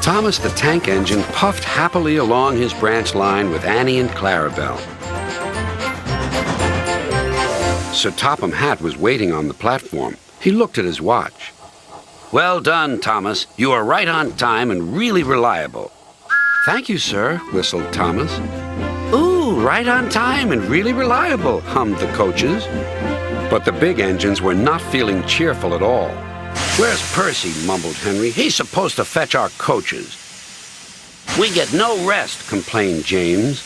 Thomas the Tank Engine puffed happily along his branch line with Annie and Clarabelle. Sir Topham Hatt was waiting on the platform. He looked at his watch. "Well done, Thomas. You are right on time and really reliable." "Thank you, sir," whistled Thomas. "Ooh, right on time and really reliable," hummed the coaches. But the big engines were not feeling cheerful at all. "Where's Percy?" mumbled Henry. "He's supposed to fetch our coaches." "We get no rest," complained James.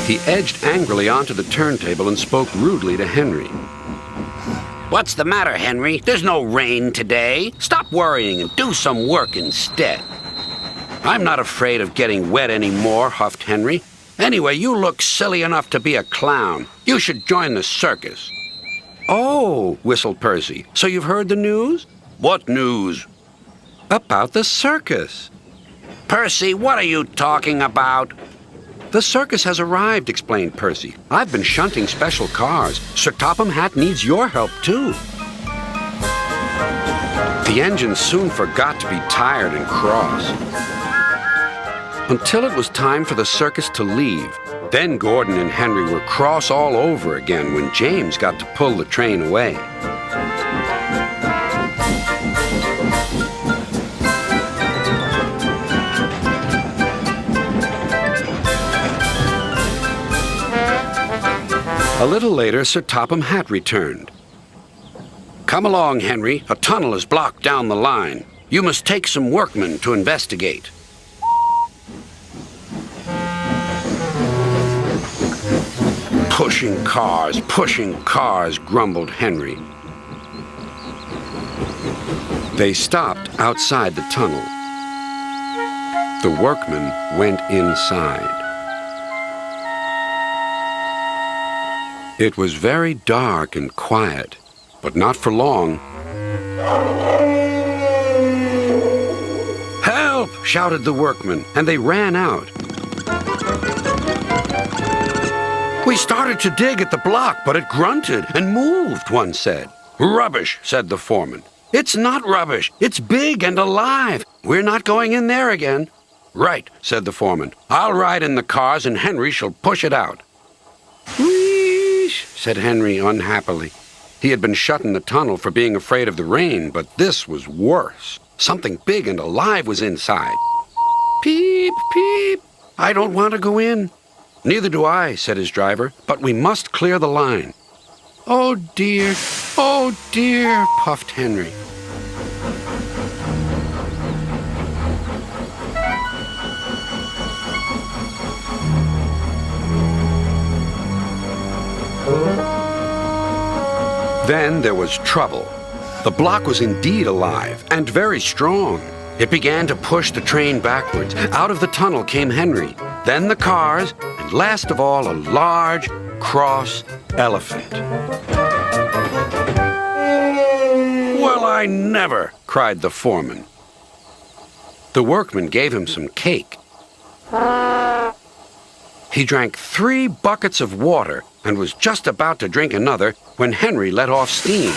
He edged angrily onto the turntable and spoke rudely to Henry. "What's the matter, Henry? There's no rain today. Stop worrying and do some work instead." "I'm not afraid of getting wet anymore," huffed Henry. "Anyway, you look silly enough to be a clown. You should join the circus." "Oh," whistled Percy. "So you've heard the news?" "What news?" "About the circus." "Percy, what are you talking about?" "The circus has arrived," explained Percy. "I've been shunting special cars. Sir Topham Hatt needs your help, too." The engine soon forgot to be tired and cross. Until it was time for the circus to leave. Then Gordon and Henry were cross all over again when James got to pull the train away. A little later, Sir Topham Hatt returned. "Come along, Henry. A tunnel is blocked down the line. You must take some workmen to investigate." Pushing cars, grumbled Henry. They stopped outside the tunnel. The workmen went inside. It was very dark and quiet, but not for long. "Help!" shouted the workmen, and they ran out. "We started to dig at the block, but it grunted and moved," one said. "Rubbish," said the foreman. "It's not rubbish. It's big and alive. We're not going in there again." "Right," said the foreman. "I'll ride in the cars and Henry shall push it out." "Wheesh," said Henry unhappily. He had been shut in the tunnel for being afraid of the rain, but this was worse. Something big and alive was inside. "Peep, peep. I don't want to go in." "Neither do I," said his driver, "but we must clear the line." Oh, dear, puffed Henry. Then there was trouble. The block was indeed alive and very strong. It began to push the train backwards. Out of the tunnel came Henry, then the cars, and last of all, a large, cross elephant. "Well, I never!" cried the foreman. The workman gave him some cake. He drank 3 buckets of water and was just about to drink another when Henry let off steam.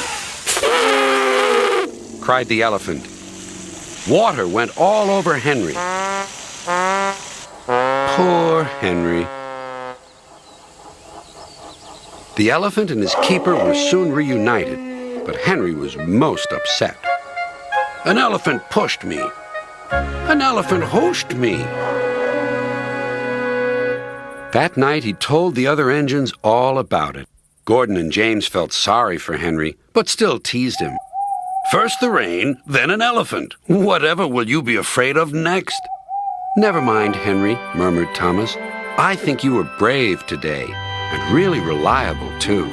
Cried the elephant. Water went all over Henry. Poor Henry. The elephant and his keeper were soon reunited, but Henry was most upset. "An elephant pushed me. An elephant hooshed me." That night he told the other engines all about it. Gordon and James felt sorry for Henry, but still teased him. "First the rain, then an elephant. Whatever will you be afraid of next?" "Never mind, Henry," murmured Thomas. "I think you were brave today, and really reliable, too."